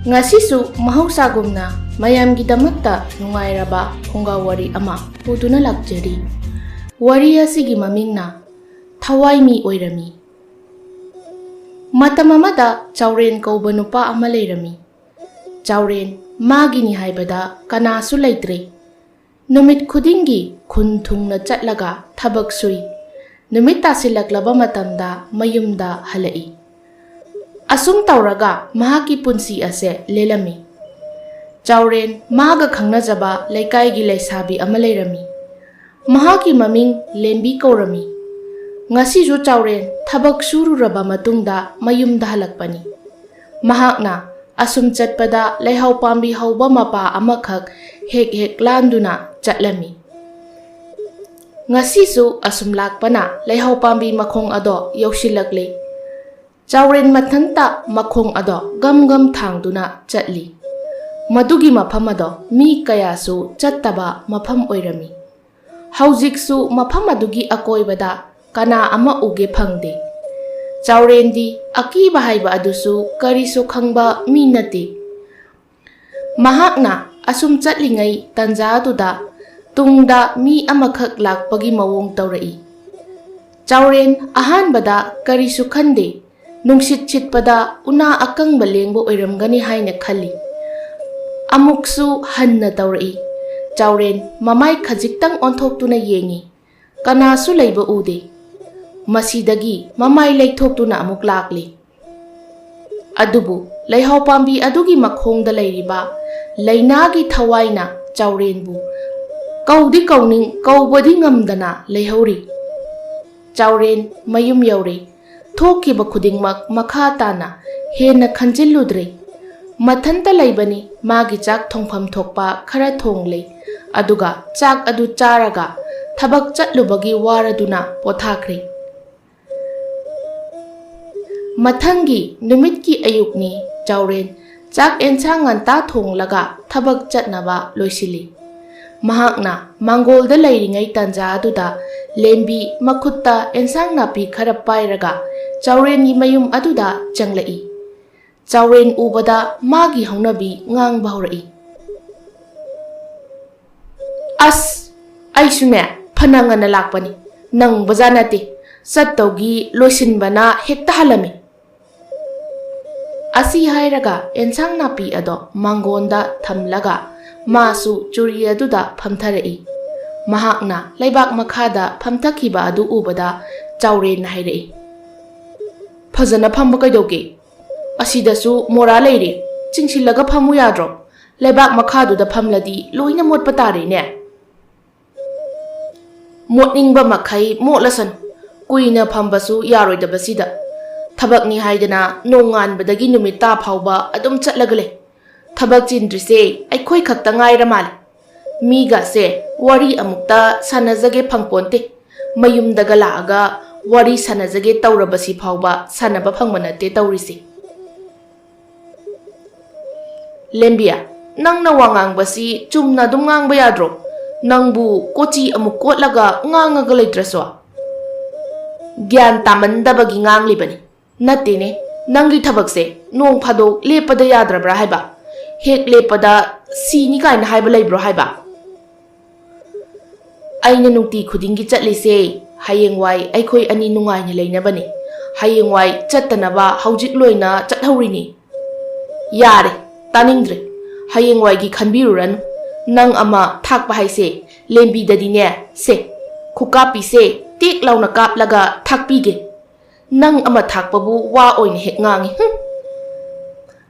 Ngasisu mahausagumna mayamgidamakta nungairaba Phunga Wari ama puduna lakjari. Wari asigi mamingna Thawai mi Oirammi. Matam amada chauren kauba nupa ama leirami. Chauren magini haibada kanasu leitre. Numit khudingi khun thungna chatlaga thabak sui. Numit tasilaklaba matamda mayumda halai. Asum tauraga mahaki punsi ase lelami. Chauren maga khangnajaba leikaigi leisabi ama leirami. Mahaki maming lembi kaurami. Ngasisu chauren thabak sururaba matungda mayumda halakpani. Mahakna asum chatpada leihau pambi hauba mapa amakhak hek landuna chatlami. Ngasisu asum lakpana leihau pambi makhong ado yausilakle. Chauren mathanta makhong ado gam thangduna chatli. Madugi mafam ado mi kayasu chattaba mafam oirami. Haujiksu mafam adugi akoibada kana ama uge phangde. Chaurendi akiba haiba adusu karisu khangba mi nate. Mahakna asum chatlingai tanja aduda tungda mi amakhak lakpagi mawong taurai. Chauren ahanbada karisu khande. Nungsit chitpada una akang balengbo oiramgani haina khali. Amuksu hanna taurai. Chauren mamai khajiktang onthoktuna yengi. Kanasu leiba ude. Masidagi mamai leithoktuna amuk lakli. Adubu leihau pambi adugi makhongda leiriba leinagi thawaina chaurenbu kaudi kauning kaubadi ngamdana leihauri. Chauren mayum yauri. Thokiba khudingmak makha tana hena khanjilludre. Mathanta laibani magi chak thongpham thokpa khara thongle. Aduga chak adu charaga thabak chatlubagi waraduna pothakre. Mathangi numitki ayukni chauren chak ensang nganta thonglaga thabak chatnaba loisili. Mahakna mangolda leiringai tanja aduda lembi makhutta ensang napi khara pairaga chauren gi mayum aduda changlai. Chauren ubada magi haunabi ngang bahaurai. As aisune phanangana lakpani nang bajanati sattaugi loisinbana hekta halami. Asi hairaga ensang napi ado mangonda thamlaga masu churi aduda phamtharai. Mahakna leibak makhada phamthakiba adu ubada chauren hairai. Phajana phambu kaidoge asidasu mora leire chingsilaga phamu yadro leibak makhaduda phamladi loina motpa tare ne. Motningba makhai motlasan kuina phambasu yaroidabasida thabakni haidana nonganbadagi numita phauba adum chatlagale. Thabak chindrise aikhoi khakta ngaira male. Miga se wari amukta sanajage phangponte. Mayumdaga laaga wari sanajage taurabasi phauba sanaba phangmanate taurisi. Lembia nangna wangangbasi chumna dum ngangba yadro. Nangbu kochi amuk kotlaga ngangaga leitraso. Gyan tamandabagi nganglibani. Natene nangi thabakse nong phadok lepada yadrabra haiba. Hek lepada sini kaina haiba leibro haiba. Aina nungti khudingi chatlise hayengwai aikhoi ani nungaina leinabani. Hayengwai chattanaba haujik loina chathaurini. Yare taningdre hayengwai gi khanbiruran nang ama thakpa haise lembi dadine se khukapi se tik launa kaplaga thakpige nang ama thakpabu wa oine hek ngangi.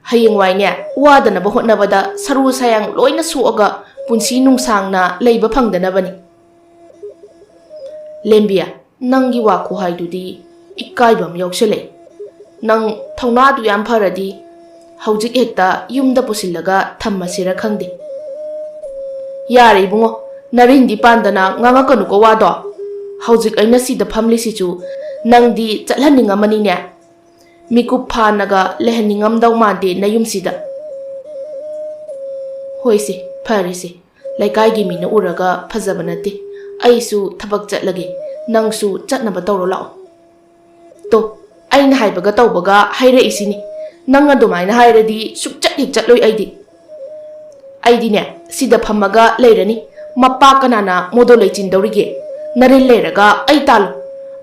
Hayengwai ne wadanaba hotnabada saru sayang loina suoga punsi nungsangna leiba phangdanabani. Lembia nangi wa khuhaidudi ikaibam yausele. Nang thaunadu yam pharadi haujik hekta yumda pusillaga thammasira khangde. Yare bungo narindi pandana ngangakanu ko wado. Haujik aina sida phamlisichu nangdi chatlaningamani ne. Mikup phanaga lehaningam mande nayumsida. Hoise pharise laikai mina uraga phajabanate. Aisu thabak chatlage nangsu chatnaba tawro lao. To aina haibaga tawbaga haire isini Nang adumaina hairadi sukchat hik chatloi aidine sida phamaga leirani mappa kanana modo leichin dawrige naril leiraga ai talu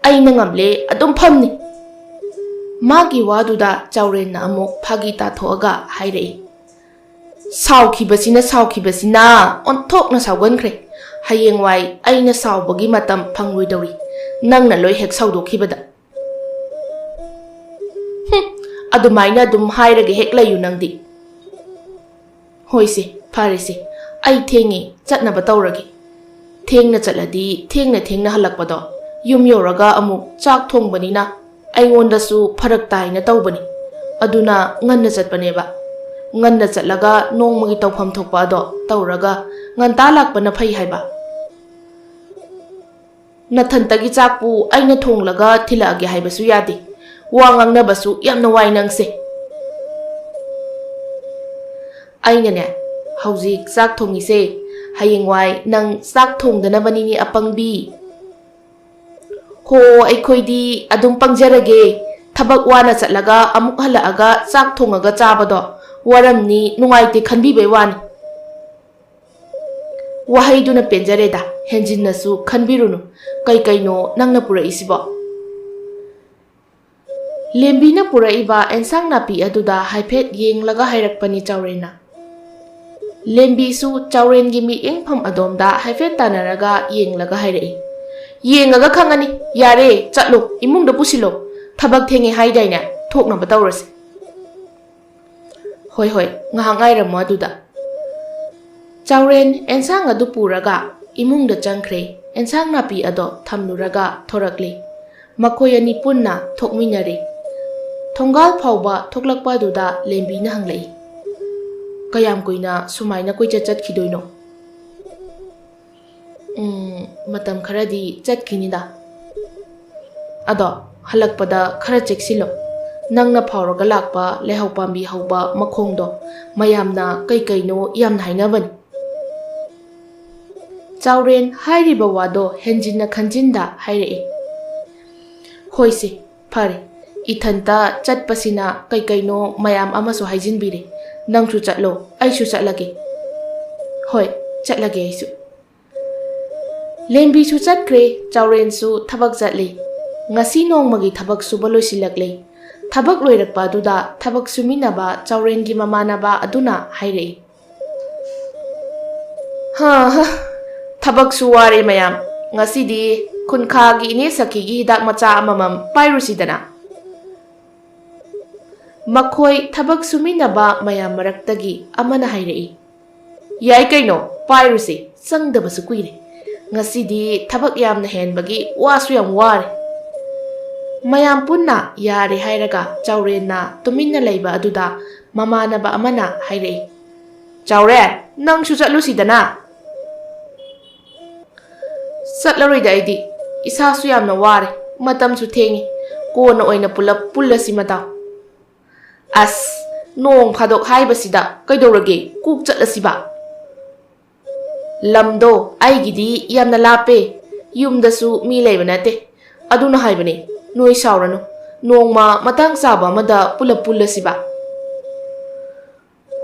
ai nangamle adum phamni magi waduda chawren na amuk phagi ta thoaga hairei saukhibasina onthok na saugankhre hayengwai aina saubagi matam phangloi dawri nangna loi hek saudokhibada adumaina dum hairage hek layu nangdi hoise farese ai thengi chatnaba tawragi thengna chatladi thengna halakpado yum yoraga amuk chak thongbanina aingondasu pharak taina tawbani aduna nganna chatpaneba nganna chatlaga nongmagi tawpham thokpa ado tawraga nganta lakpana phai haiba nathantagi chakpu aina thonglaga thilage haibasu yade wangang basu yamna wai nangse ainane hauzik sak thongise hayengwai nang sak thongdanabani ni apangbi ho aikhoidi adum pangjarage thabak wana chatlaga amuk halaaga sak thongaga chabado waramni nungaite khanbi bewani wahaiduna penjareda henjinnasu khanbirunu kaino nangna pura isibo lembina pura iba ensang napi aduda haiphet yenglaga hairakpani chawrena lembi su chawren gi mi engpham adomda haifet tanaraga yenglaga hairei yengaga khangani yare chatlo imungda pusilo thabak thenge haidaina thokna batawrase hoi ngahangai ramo aduda chawren ensang adu puraga imungda changkhre ensang napi ado thamnuraga thorakli makhoi ani punna thokminare thongal phauba thoklakpa duda lembi na hanglai kayam kuina sumaina koi chat khidoino matam kharadi chatkinida ado halakpada khara cheksilo nangna phawraga lakpa lehau pambi hauba makhongdo mayamna kaino yamna hainabani chawren hairiba wado henjinna khanjinda hairei hoise phare ithanta chatpasina kaino mayam amasu haijinbire nangsu chatlo aisu chatlage hoi chatlage aisu lembi su chatkre chawren su thabak chatli ngasi nongmagi thabak suba loisilakle thabak loirakpa duda thabak suminaba chawren gi mamanaba aduna hairei ha thabak suware mayam ngasi di khunka gi ine sakhi gi dak macha amamam pairusidana makhoi thabak suminaba mayam maraktagi amana hairei yai kaino pairusi sangdabasu kuire ngasidi thabak yamna henbagi wasu yam ware mayam punna yare hairaga chawrenna tuminna leiba aduda mamanaba amana hairei chawren nang su chatlusidana satlaroida aidi isa su yamna ware matam su thengi kona oina pulap pullasi mata as nong phadok haibasida kaidorage kuk chatlasiba lamdo aigidi yamna lape yumdasu mi leibanate aduna haibane noi sauranu nongma matang saba mada pullasiba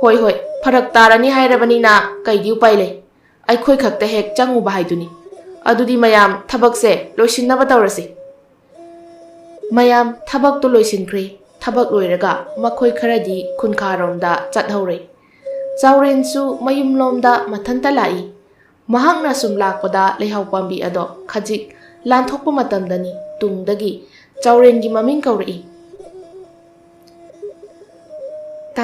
hoi pharak tarani hairabani na kaidi upai lei aikhoi khakta hek changu bahaiduni adudi mayam thabakse loisinaba tawrasi mayam thabak to loisinkhre thabak loiraga makhoi kharadi khunkaromda chathore chawren su mayum lomda mathanta lai mahakna sum lakpada lehau pambi ado khajik lanthokpa matamdani tungdagi chawren gi maming kaurei ta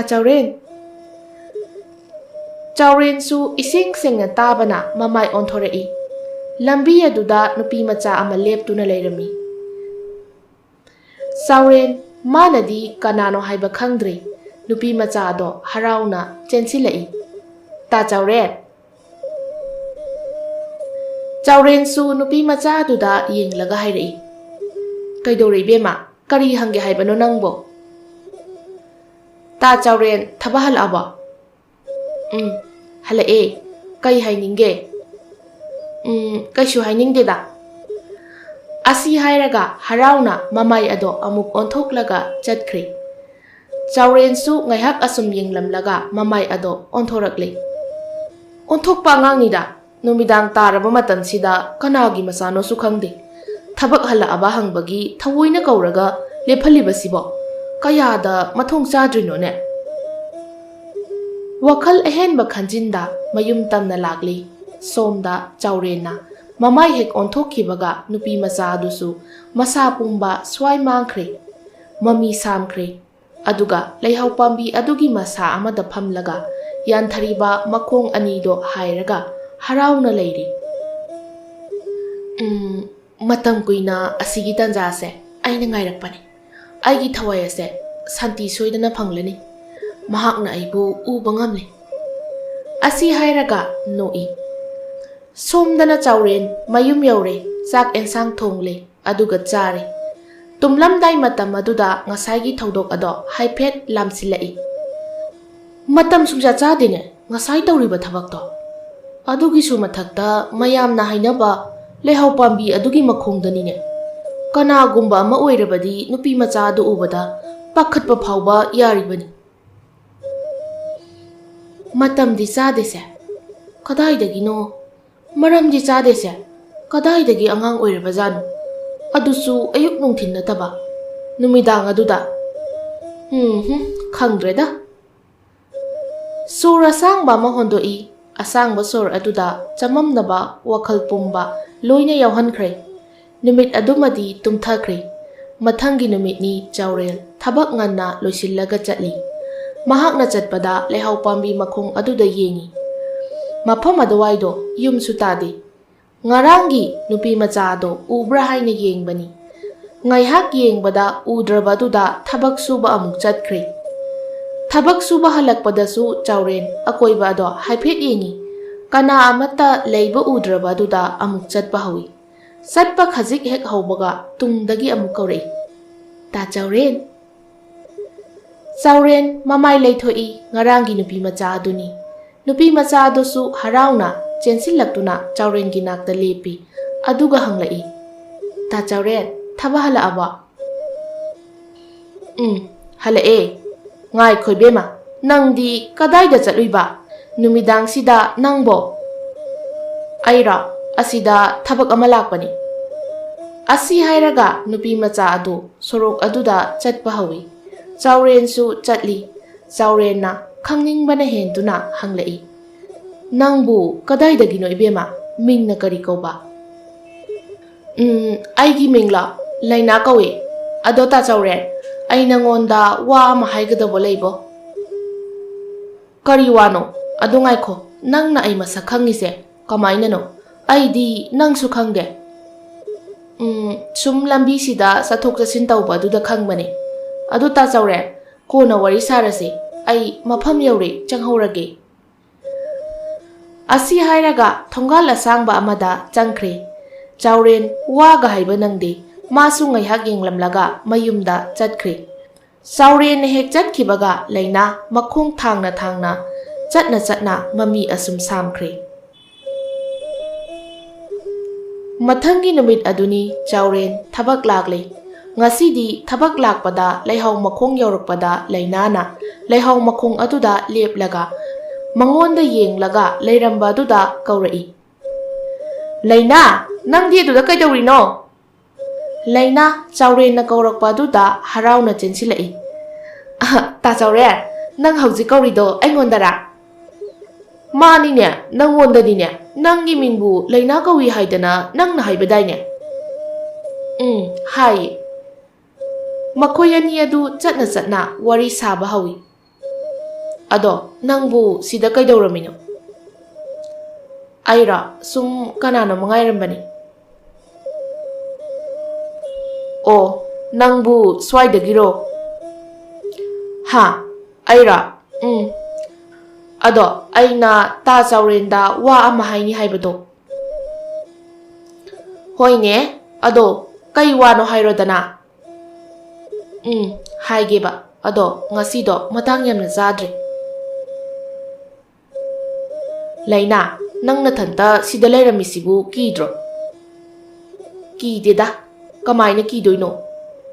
chawren su ising sengna tabana mamai onthorei lambi aduda nupi macha ama leptuna leirami chawren manadi kanano haiba khangdre nupi macha ado harauna chensilai ta chawren su nupi macha duda yenglaga hairei kaidorei bema kari hange haibano nangbo ta chawren thabahal aba hala e kai haininge kaishu hainingdeda asi hairaga harauna mamai ado amuk onthoklaga chatkre Chaurensu ngaihak asum yenglamlaga mamai ado onthorакli. Onthokpa angangnida numidang taraba matamsida kanagi masano su khangde. Thabak halaaba hangbagi thawoina kauraga lephalibasibo kayada mathong chadrino ne. Wakhal ahenba khanjinda mayum tamna lagli. Somda Chaurena mamai hek onthokhibaga nupi macha adusu masa pumba swai mangkhre. Mami samkhre. Aduga leihau pambi adugi masa amada phamlaga yanthariba makhong anido hairaga harauna leiri. Matam kuina asigi tanja se aina ngairakpani. Aigi thawai ase santi soidana phanglani. Mahakna aibu uba ngamle. Asi hairaga noi. Somdana Chauren mayum yaure chak ensang thongle aduga chare. Tumlamdai matam aduda ngasai thodok ado haiphet lamsilai. Matam sungja chadine ngasai tawriba thabak to. Adugi su mathakta mayamna hainaba lehau pambi adugi makhongdani ne. Kanagumba ama oirabadi nupi macha adu ubada pakhatpa phawba yaribani. Matamdi chadese kadaidagino maramdi chadese kadaidagi angang oirabajanu. Adusu ayuk nungthin nataba numidang aduda khangdreda. Sura sangba mahondoi asangba sor aduda chamamnaba wakhal pumba loina yawhankhre. Numit adumadi tumthakre. Mathangi numitni Chaurel thabak nganna loisillaga chatli. Mahakna chatpada lehau pambi makhong aduda yengi. Mafam adawaido yum sutade. Ngarangi nupi macha do ubra haina yengbani. Ngaihak yengbada udrabaduda thabak suba amuk chatkre. Thabak suba halakpadasu Chauren akoiba do haiphet yengi. Kana amata leiba udrabaduda amuk chatpa hawi. Satpa khajik hek haubaga tungdagi amuk kaurei. Ta Chauren. Chauren mamai leithoi ngarangi nupi macha aduni. Nupi macha adusu harauna chensillaktuna Chauren gi nakta lepi aduga hanglai. Ta Chauren thaba hala aba. Hala e. Ngai khoibema nangdi kadaida chatluiba numidang sida nangbo. Aira asida thabak ama lakpani. Asi hairaga nupi macha adu sorok aduda chatpa hawi. Chauren su chatli. Chauren na khangningbana henduna hanglai. Nangbu kadaidagino ibema mingna kari kauba. Aigi mingla laina kawi. Adota Chauren ai nangonda wa ama haigadabo leibo. Kari wano adu ngaikho nangna ai masa khangise kamaina no aidi nangsu khangde. Sum lambi sida sathok chasin tawba aduda khangmane. Adu ta Chauren kona wari sarase ai mafam yaure changhaurage. Asi hairaga thongal asangba amada changkhre. Chauren waga haiba nangde masu ngaihak yenglamlaga mayumda chatkhre. Chauren hek chatkhibaga leina makhong thangna chatna mami asum samkhre. Mathangi numit aduni Chauren thabak lagle. Ngasidi thabak lakpada leihau makhong yaurakpada leinana leihau makhong aduda leplaga mangonda yenglaga leiramba aduda kaurai. Leina nangdi aduda kaidawrino? Leina Chauren na kaurakpa aduda harauna chensilai. Ta Chauren nang hauji kaurido aingondara. Mani ne nangondani ne nangi mingbu leina kawi haidana nangna haibadaine. Hai. Makoyani adu chatna wari saba hawi. Ado nangbu sida kaidawramino? Aira sum kanano mangairambani. O nangbu swaidagiro? Ha aira ado aina ta Chaurenda wa ama haini haibado. Hoine ado kai wano hairodana. Haigeba ado ngasido matang yamna zadre. Leina nang nathanta sida leiramisibu kidro? Kideda kamaina kidoino?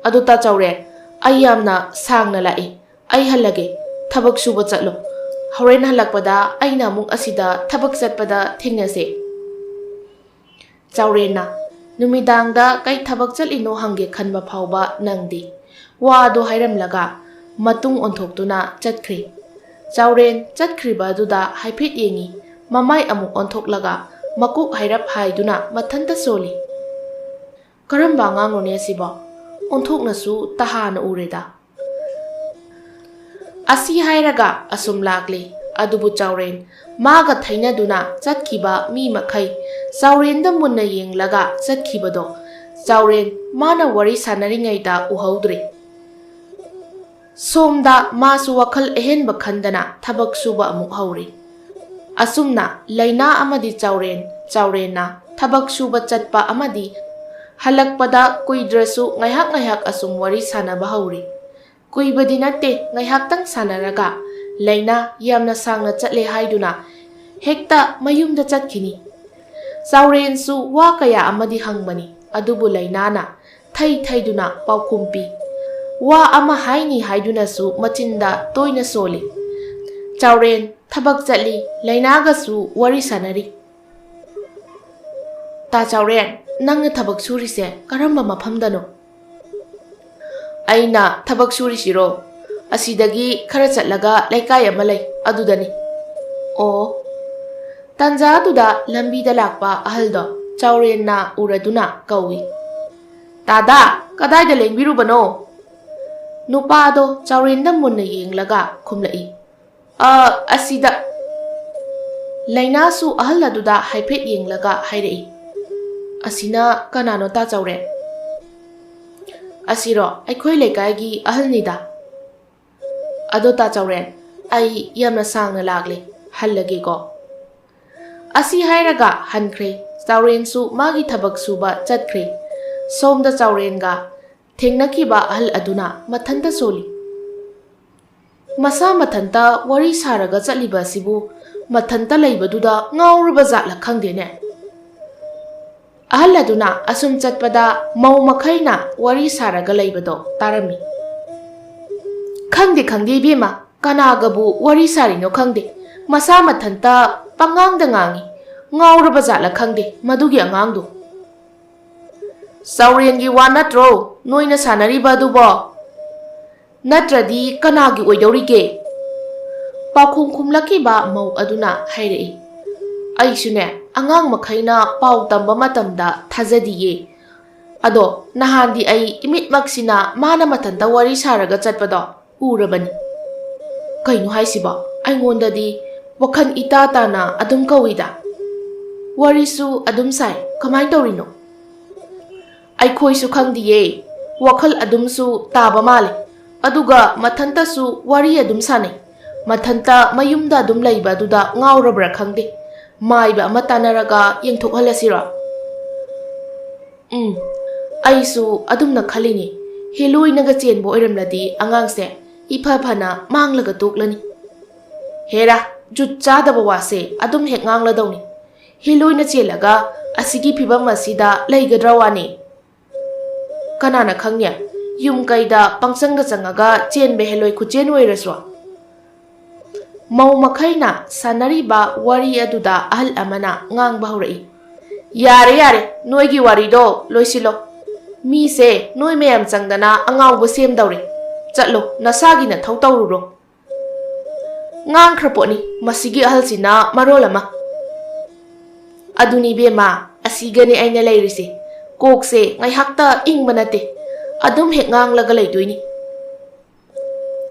Ado ta Chauren ai yamna sangna lai Ai halage, thabak suba chatlo. Horen halakpada aina amuk asida thabak chatpada thengnase. Chaurena, numidangda kai thabak chatlino hange khanba phawba nangdi. Wado hairamlaga, matung onthoktuna chatkri. Chauren chatkriba aduda haifet yengi, mamai amuk onthoklaga, makuk hairap haiduna mathanta soli. Karamba ngangone siba, onthoknasu tahana ureda. Asi hairaga asum lagli, adubu chauren, maga thainaduna chatkiba mi makhai, chaurenda munna yenglaga chatkibado, chauren mana wari sanaringaida uhaudre. Somda masu wakhal ehenba khandana thabak suba amuk hauri. Asumna laina amadi chaurena thabak suba chatpa amadi halakpada kuidrasu ngayhak asum wari sanaba hauri. Kuibadi natte ngayhaktang sanaraga laina yamna sangna chatle haiduna hekta mayumda chatkini. Chaurensu wa kaya amadi hangbani adubu lainana thaiduna paukumpi. Wa ama haini haiduna su machinda toina soli. Chauren thabak chatli lainaga su wari sanari. Ta chauren nangna thabak surise karamba mafamdano. Aina thabak suri siro asidagi khara chatlaga laikai ama lei adudani. O tanja aduda lambida lakpa ahaldo chaurenna uraduna kawi. Tada kadaida lengbirubano? Nupado chaurenda munna yenglaga khumlai. Asida lainasu ahaladuda haifet yenglaga hairei. Asina kanano ta chauren? Asiro aikhoi leikaigi ahalnida. Ado ta chauren, ai yamna sangna lagle hallage ko. Asi hairaga hankre, chaurensu magi thabak suba chatkre. Somda chaurenga thengnakiba ahal aduna mathanta soli. Masa mathanta wari saraga chatliba sibu mathanta leibaduda ngauraba zatla khangdene. Ahal aduna asum chatpada mau makhaina wari saraga leibado tarami. Khangde bema kanagabu wari sarino khangde. Masa mathanta pangangda ngangi ngauraba zatla khangde madugi angangdu. Chaurengi wa natro noina sanariba adubo natradi kanagi oidorige. Pakhum khumlakiba mau aduna hairei. Aisune angang makhaina pau tamba matamda thajadiye. Ado nahandi ai imit maksina mana mathanta wari saraga chatpado urabani. Kainu haisiba aingondadi wakhan itatana adum kawida. Warisu adum sai kamai tawrino? Aikhoisu khangdiye wakhal adumsu taba male aduga mathanta su wari adum sane mathanta mayumda adum leiba aduda ngaurabra khangde maiba ama tanaraga yengthokhalasira. Aisu adumna khalini heloinaga chenbo oiramladi angangse ifa phana manglaga toklani. Hera jut chadaba wase adum hek ngangladawni. Heloina chelaga asigi phibam asida leigadra wani. Kanana khangnya yum kaida pangsanga changaga chenbe heloi khuchen oiraswa. Mau makhaina sanariba wari aduda ahal amana ngangba haurai. Yare noigi wari do loisilo. Mi se noi meyam changdana angawba semdawre. Chatlo nasagi na thautawruro. Ngang khraponi masigi ahal sina marolama. Aduni bema asigani aina leirise. Kokse ngaihakta ingba nate adum hek nganglaga leidoini.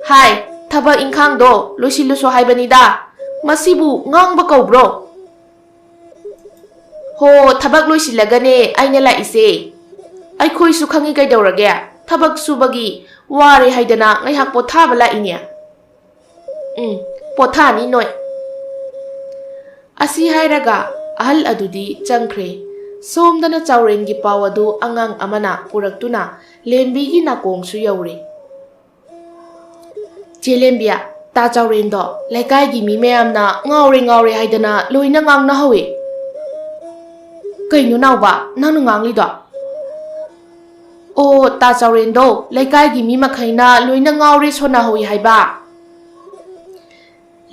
Hai thabak ingkhang do loisiluso haibanida masibu ngangba kaubro. Ho thabak loisilagane aina laise. Aikhoisu khangi kaidawrage thabak subagi ware haidana ngaihak pothaba lainia. Pothani noi. Asi hairaga ahal adudi changkhre. Somdana chaurengi pawadu angang amana puraktuna lembigi nakongsu yaure. Chelembia ta chaurendo laikai gi mi meyamna ngaure haidana loina ngangna hawe. Kainu nawba nanu ngangli do. ꯑꯣ ꯇꯥ ꯆꯥꯎꯔꯦꯟꯗꯣ ꯂꯩꯀꯥꯏꯒꯤ ꯃꯤ ꯃꯈꯩꯅ ꯂꯣꯏꯅ ꯉꯥꯎꯔꯦ ꯁꯣꯟꯅꯍꯧꯏ ꯍꯥꯏꯕ꯫